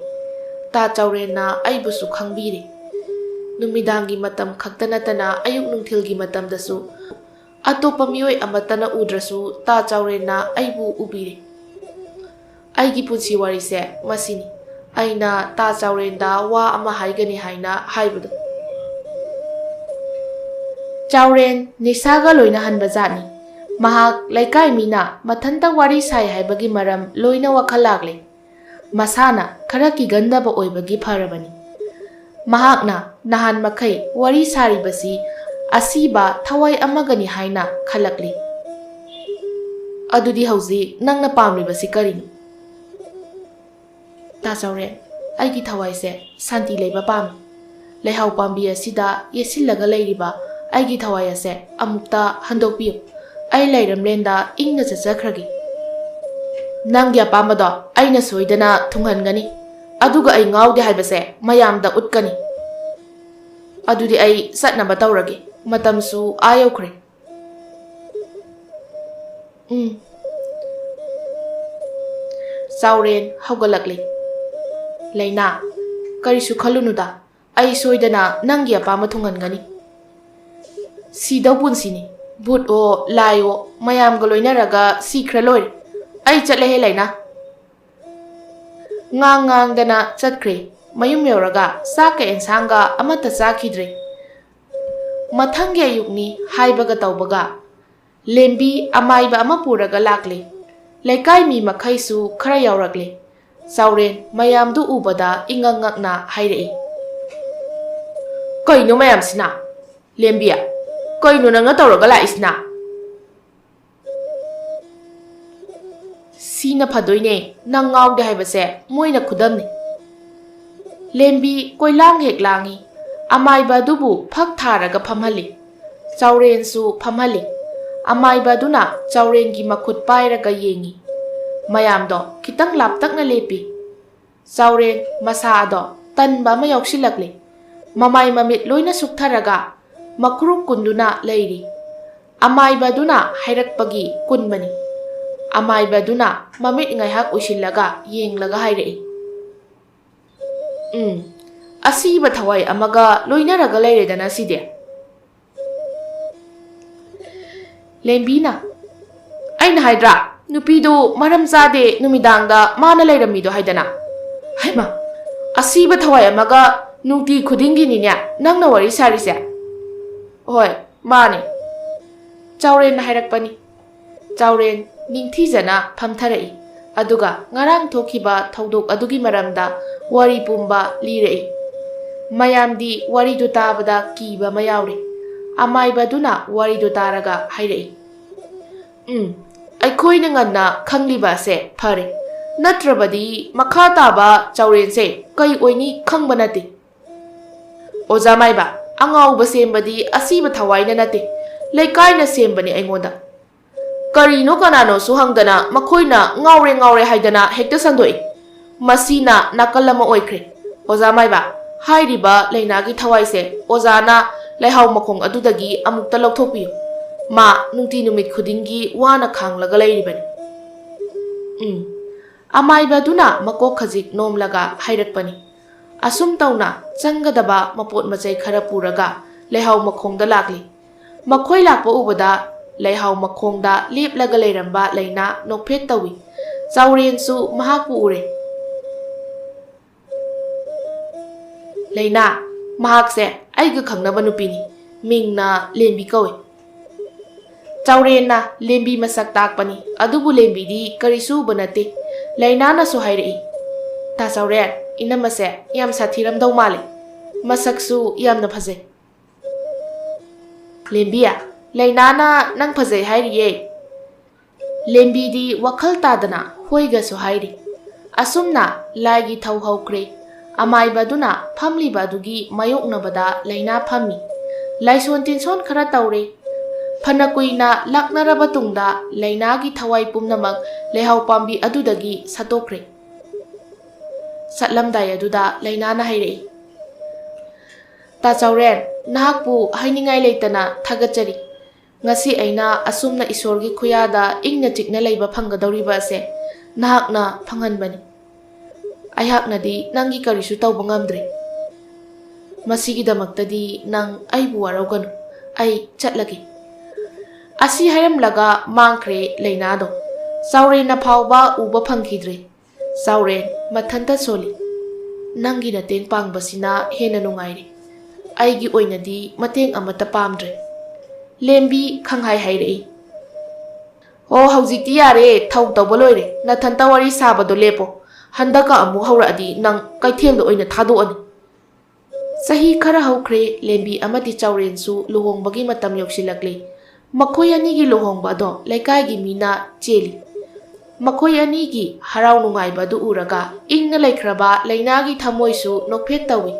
Ta chaurena aibusu khangbire. Numidangi matam khaktanatana ayuk nungthilgi matamdasu atopa miyoi amatana udrasu ta chaurena aibu ubire. Aigi punsi warise masini. Aina ta chaurenda wa ama haigani haina haibadu. Chauren nisaga loina hanba jatni. Mahak laikai mina mathanta wari sai haibagi maram loina wakhalakle. Masana khara kigandaba oibagi pharabani. Mahakna nahan makai wari saribasi asiba thawai amagani haina khalakli. Adudi hauzi nangna pamlibasi karino. ता चौरेन ꯑꯩꯒꯤ ꯊꯋꯥꯏꯁꯦ ꯁꯥꯟꯇꯤ ꯂꯩꯕ ꯄꯥꯝꯃꯤ ꯂꯩꯍꯥꯎ ꯄꯥꯝꯕꯤ ꯑꯁꯤꯗ ꯌꯦꯠꯁꯤꯜꯂꯒ ꯂꯩꯔꯤꯕ ꯑꯩꯒꯤ ꯊꯋꯥꯏ ꯑꯁꯦ ꯑꯃꯨꯛꯇ ꯍꯟꯗꯣꯛꯄꯤꯌꯨ ꯑꯩ ꯂꯩꯔꯝꯂꯦꯟꯗ ꯏꯪꯅ ꯆꯠꯆꯈ꯭ꯔꯒꯦ ꯅꯪꯒꯤ ꯑꯄꯥꯝꯕꯗꯣ ꯑꯩꯅ ꯁꯣꯏꯗꯅ ꯊꯨꯡꯍꯟꯒꯅꯤ ꯑꯗꯨꯒ ꯑꯩ ꯉꯥꯎꯗꯦ ꯍꯥꯏꯕꯁꯦ ꯃꯌꯥꯝꯗ ꯎꯠꯀꯅꯤ ꯑꯗꯨꯗꯤ ꯑꯩ ꯆꯠꯅꯕ ꯇꯧꯔꯒꯦ ꯃꯇꯝꯁꯨ ꯌꯧꯈ꯭ꯔꯦ ꯆꯥꯎꯔꯦꯟ ꯍꯧꯒꯠꯂꯛꯂꯤ ꯂꯩꯅꯥ ꯀꯔꯤꯁꯨ ꯈꯜꯂꯨꯅꯨꯗ ꯑꯩ ꯁꯣꯏꯗꯅ ꯅꯪꯒꯤ ꯑꯄꯥꯝꯕ ꯊꯨꯡꯍꯟꯒꯅꯤ ꯁꯤꯗꯧ ꯄꯨꯟꯁꯤꯅꯤ ꯚꯨꯠꯑꯣ ꯂꯥꯏꯑꯣ ꯃꯌꯥꯝꯒ ꯂꯣꯏꯅꯔꯒ ꯁꯤꯈ꯭ꯔ ꯂꯣꯏꯔꯦ ꯑꯩ ꯆꯠꯂꯦꯍꯦ ꯂꯩꯅꯥ ꯉꯥꯡꯗꯅ ꯆꯠꯈ꯭ꯔꯦ ꯃꯌꯨꯝ ꯌꯧꯔꯒ ꯆꯥꯛꯀ ꯑꯦꯟꯁꯥꯡꯒ ꯑꯃꯠꯇ ꯆꯥꯈꯤꯗ꯭ꯔꯦ ꯃꯊꯪꯒꯤ ꯑꯌꯨꯛꯅꯤ ꯍꯥꯏꯕꯒ ꯇꯧꯕꯒ ꯂꯦꯝꯕꯤ ꯑꯃꯥꯏꯕ ꯑꯃ ꯄꯨꯔꯒ ꯂꯥꯛꯂꯦ ꯂꯩꯀꯥꯏ ꯃꯤ ꯃꯈꯩꯁꯨ ꯈꯔ ꯌꯥꯎꯔꯛꯂꯦ ꯆꯥꯎꯔꯦꯟ ꯃꯌꯥꯝꯗꯨ ꯎꯕꯗ ꯏꯉꯛ ꯉꯛꯅ ꯍꯥꯏꯔꯛꯏ ꯀꯩꯅꯣ ꯃꯌꯥꯝꯁꯤꯅ ꯂꯦꯝꯕꯤ ꯀꯩꯅꯣ ꯅꯪꯅ ꯇꯧꯔꯒ ꯂꯥꯛꯏꯁꯤꯅ ꯁꯤꯅ ꯐꯗꯣꯏꯅꯦ ꯅꯪ ꯉꯥꯎꯗꯦ ꯍꯥꯏꯕꯁꯦ ꯃꯣꯏꯅ ꯈꯨꯗꯝꯅꯤ ꯂꯦꯝꯕꯤ ꯀꯣꯏꯂꯥꯡ ꯍꯦꯛ ꯂꯥꯡꯉꯤ ꯑꯃꯥꯏꯕ ꯑꯗꯨꯕు ꯐꯛ ꯊꯥꯔꯒ ꯐꯝꯍꯜꯂꯤ ꯆꯥꯎꯔꯦꯟꯁꯨ ꯐꯝꯍꯜꯂꯤ ꯑꯃꯥꯏꯕ ꯑꯗꯨꯅ ꯆꯥꯎꯔꯦꯟꯒꯤ ꯃꯈꯨꯠ ꯄꯥꯏꯔꯒ ꯌꯦꯡꯉꯤ ꯃꯌꯥꯝꯗꯣ ꯈꯤꯇꯪ ꯂꯥꯞꯇꯛꯅ ꯂꯦꯞꯄꯤ ꯆꯥꯎꯔꯦꯟ ꯃꯁꯥ ꯑꯗꯣ ꯇꯟꯕ ꯑꯃ ꯌꯥꯎꯁꯤꯜꯂꯛꯂꯤ ꯃꯃꯥꯏ ꯃꯃꯤꯠ ꯂꯣꯏꯅ ꯁꯨꯛꯊꯔꯒ ꯃꯈꯨꯔꯨ ꯀꯨꯟꯗꯨꯅ ꯂꯩꯔꯤ ꯑꯃꯥꯏꯕ ꯑꯗꯨꯅ ꯍꯥꯏꯔꯛꯄꯒꯤ ꯀꯨꯟꯕꯅꯤ ꯑꯃꯥꯏꯕ ꯑꯗꯨꯅ ꯃꯃꯤꯠ ꯉꯥꯏꯍꯥꯛ ꯎꯏꯁꯤꯜꯂꯒ ꯌꯦꯡꯂꯒ ꯍꯥꯏꯔꯛꯏ ꯑꯁꯤꯕ ꯊꯋꯥꯏ ꯑꯃꯒ ꯂꯣꯏꯅꯔꯒ ꯂꯩꯔꯦꯗꯅ ꯁꯤꯗꯤ ꯂꯦꯝꯕꯤꯅ ꯑꯩꯅ ꯍꯥꯏꯗ꯭ꯔꯥ ꯅꯨꯄꯤꯗꯨ ꯃꯔꯝ ꯆꯥꯗꯦ ꯅꯨꯃꯤꯗꯥꯡꯗ ꯃꯥꯅ ꯂꯩꯔꯝꯃꯤꯗꯣ ꯍꯥꯏꯗꯅ ꯍꯩꯃꯥ ꯑꯁꯤꯕ ꯊꯋꯥꯏ ꯑꯃꯒ ꯅꯨꯡꯇꯤ ꯈꯨꯗꯤꯡꯒꯤꯅꯤꯅꯦ ꯅꯪꯅ ꯋꯥꯔꯤ ꯁꯥꯔꯤꯁꯦ ꯍꯣꯏ ꯃꯥꯅꯦ ꯆꯥꯎꯔꯦꯟꯅ ꯍꯥꯏꯔꯛꯄꯅꯤ ꯆꯥꯎꯔꯦꯟ ꯅꯤꯡꯊꯤꯖꯅ ꯐꯝꯊꯔꯛꯏ ꯑꯗꯨꯒ ꯉꯔꯥꯡ ꯊꯣꯛꯈꯤꯕ ꯊꯧꯗꯣꯛ ꯑꯗꯨꯒꯤ ꯃꯔꯝꯗ ꯋꯥꯔꯤ ꯄꯨꯝꯕ ꯂꯤꯔꯛꯏ ꯃꯌꯥꯝꯗꯤ ꯋꯥꯔꯤꯗꯨ ꯇꯥꯕꯗ ꯀꯤꯕ ꯑꯃ ꯌꯥꯎꯔꯤ ꯑꯃꯥꯏꯕ ꯑꯗꯨꯅ ꯋꯥꯔꯤꯗꯨ ꯇꯥꯔꯒ ꯍꯥꯏꯔꯛꯏ ꯑꯩꯈꯣꯏꯅ ꯉꯟꯅ ꯈꯪꯂꯤꯕ ꯑꯁꯦ ꯐꯔꯦ ꯅꯠꯇ꯭ꯔꯕꯗꯤ ꯃꯈꯥ ꯇꯥꯕ ꯆꯥꯎꯔꯦꯟꯁꯦ ꯀꯩ ꯑꯣꯏꯅꯤ ꯈꯪꯕ ꯅꯠꯇꯦ ꯑꯣꯖꯥ ꯃꯥꯏꯕ ꯑꯉꯥꯎꯕ ꯁꯦꯝꯕꯗꯤ ꯑꯁꯤꯕ ꯊꯋꯥꯏꯅ ꯅꯠꯇꯦ ꯂꯩꯀꯥꯏꯅ ꯁꯦꯝꯕꯅꯤ ꯑꯩꯉꯣꯟꯗ ꯀꯔꯤꯅꯣ ꯀꯅꯥꯅꯣꯁꯨ ꯍꯪꯗꯅ ꯃꯈꯣꯏꯅ ꯉꯥꯎꯔꯦ ꯍꯥꯏꯗꯅ ꯍꯦꯛꯇ ꯁꯟꯗꯣꯛꯏ ꯃꯁꯤꯅ ꯅꯥꯀꯜ ꯑꯃ ꯑꯣꯏꯈ꯭ꯔꯦ ꯑꯣꯖꯥ ꯃꯥꯏꯕ ꯍꯥꯏꯔꯤꯕ ꯂꯩꯅꯥꯒꯤ ꯊꯋꯥꯏꯁꯦ ꯑꯣꯖꯥꯅ ꯂꯩꯍꯥꯎ ꯃꯈꯣꯡ ꯑꯗꯨꯗꯒꯤ ꯑꯃꯨꯛꯇ ꯂꯧꯊꯣꯛꯄꯤꯌꯨ ꯃꯥ ꯅꯨꯡꯇꯤ ꯅꯨꯃꯤꯠ ꯈꯨꯗꯤꯡꯒꯤ ꯋꯥꯅ ꯈꯥꯡꯂꯒ ꯂꯩꯔꯤꯕꯅꯤ ꯑꯃꯥꯏꯕ ꯑꯗꯨꯅ ꯃꯀꯣꯛ ꯈꯖꯤꯛ ꯅꯣꯝꯂꯒ ꯍꯥꯏꯔꯛꯄꯅꯤ ꯑꯁꯨꯝ ꯇꯧꯅ ꯆꯪꯒꯗꯕ ꯃꯄꯣꯠ ꯃꯆꯩ ꯈꯔ ꯄꯨꯔꯒ ꯂꯩꯍꯥꯎ ꯃꯈꯣꯡꯗ ꯂꯥꯛꯂꯤ ꯃꯈꯣꯏ ꯂꯥꯛꯄ ꯎꯕꯗ ꯂꯩꯍꯥꯎ ꯃꯈꯣꯡꯗ ꯂꯦꯞꯂꯒ ꯂꯩꯔꯝꯕ ꯂꯩꯅꯥ ꯅꯣꯛꯐꯦꯠ ꯇꯧꯏ ꯆꯥꯎꯔꯦꯟꯁꯨ ꯃꯍꯥꯛꯄꯨ ꯎꯔꯦ ꯂꯩꯅꯥ ꯃꯍꯥꯛꯁꯦ ꯑꯩꯒ ꯈꯪꯅꯕ ꯅꯨꯄꯤꯅꯤ ꯃꯤꯡꯅ ꯂꯦꯝꯕꯤ ꯀꯧꯏ ꯆꯥꯎꯔꯦꯟꯅ ꯂꯦꯝꯕꯤ ꯃꯁꯛ ꯇꯥꯛꯄꯅꯤ ꯑꯗꯨꯕꯨ ꯂꯦꯝꯕꯤꯗꯤ ꯀꯔꯤꯁꯨ ꯎꯕ ꯅꯠꯇꯦ ꯂꯩꯅꯥꯅꯁꯨ ꯍꯥꯏꯔꯛꯏ ꯇꯥ ꯆꯥꯎꯔꯦꯟ ꯏꯅꯝꯃꯁꯦ ꯌꯥꯝ ꯁꯥꯊꯤꯔꯝꯗꯧ ꯃꯥꯜꯂꯤ ꯃꯁꯛꯁꯨ ꯌꯥꯝꯅ ꯐꯖꯩ ꯂꯦꯝꯕꯤ ꯂꯩꯅꯥꯅ ꯅꯪ ꯐꯖꯩ ꯍꯥꯏꯔꯤꯌꯦ ꯂꯦꯝꯕꯤꯗꯤ ꯋꯥꯈꯜ ꯇꯥꯗꯅ ꯍꯣꯏꯒꯁꯨ ꯍꯥꯏꯔꯤ ꯑꯁꯨꯝꯅ ꯂꯥꯏꯒꯤ ꯊꯧ ꯍꯧꯈ꯭ꯔꯦ ꯑꯃꯥꯏꯕ ꯑꯗꯨꯅ ꯐꯝꯂꯤꯕ ꯑꯗꯨꯒꯤ ꯃꯥꯌꯣꯛꯅꯕꯗ ꯂꯩꯅꯥ ꯐꯝꯃꯤ ꯂꯥꯏꯁꯣꯟ ꯇꯤꯟꯁꯣꯟ ꯈꯔ ꯇꯧꯔꯦ ꯐꯅ ꯀꯨꯏꯅ ꯂꯥꯛꯅꯔꯕ ꯇꯨꯡꯗ ꯂꯩꯅꯥꯒꯤ ꯊꯋꯥꯏ ꯄꯨꯝꯅꯃꯛ ꯂꯩꯍꯥꯎ ꯄꯥꯝꯕꯤ ꯑꯗꯨꯗꯒꯤ ꯁꯠꯇꯣꯛꯈ꯭ꯔꯦ ꯆꯠꯂꯝꯗꯥꯏ ꯑꯗꯨꯗ ꯂꯩꯅꯥꯅ ꯍꯥꯏꯔꯛꯏ ꯇꯥ ꯆꯥꯎꯔꯦꯟ ꯅꯍꯥꯛꯄꯨ ꯍꯥꯏꯅꯤꯡꯉꯥꯏ ꯂꯩꯇꯅ ꯊꯥꯒꯠꯆꯔꯤ ngasi aina asumna isorgi khuyada ingna chikna leiba phanggadoriba ase nahakna phanghanbani aihaknadi nangi karisu tawba ngamdre masigi damaktadi nang aibu waroganu ai chatlagi asi hayam laga mangkhre leinado saure na phawba uba phangkhidre saure mathanta soli nangi na teng pangbasina hena nungaire aigi oinadi mateng amata pamdre lembi khanghai hairei o haujikti yare thau tawba loire nathanta wari sabado lepo handaka amu hauradi nang kaithel do oina thado ani sahi khara haukre lembi amati chaurensu luhongbagi matam yoksilakle makhoi ani gi luhongba do laikai gi mina cheli ꯃꯈꯣꯏ ꯑꯅꯤꯒꯤ ꯍꯔꯥꯎ ꯅꯨꯡꯉꯥꯏꯕ ꯑꯗꯨ ꯎꯔꯒ ꯏꯪꯅ ꯂꯩꯈ꯭ꯔꯕ ꯂꯩꯅꯥꯒꯤ ꯊꯃꯣꯏꯁꯨ ꯅꯣꯛꯐꯦꯠ ꯇꯧꯏ꯫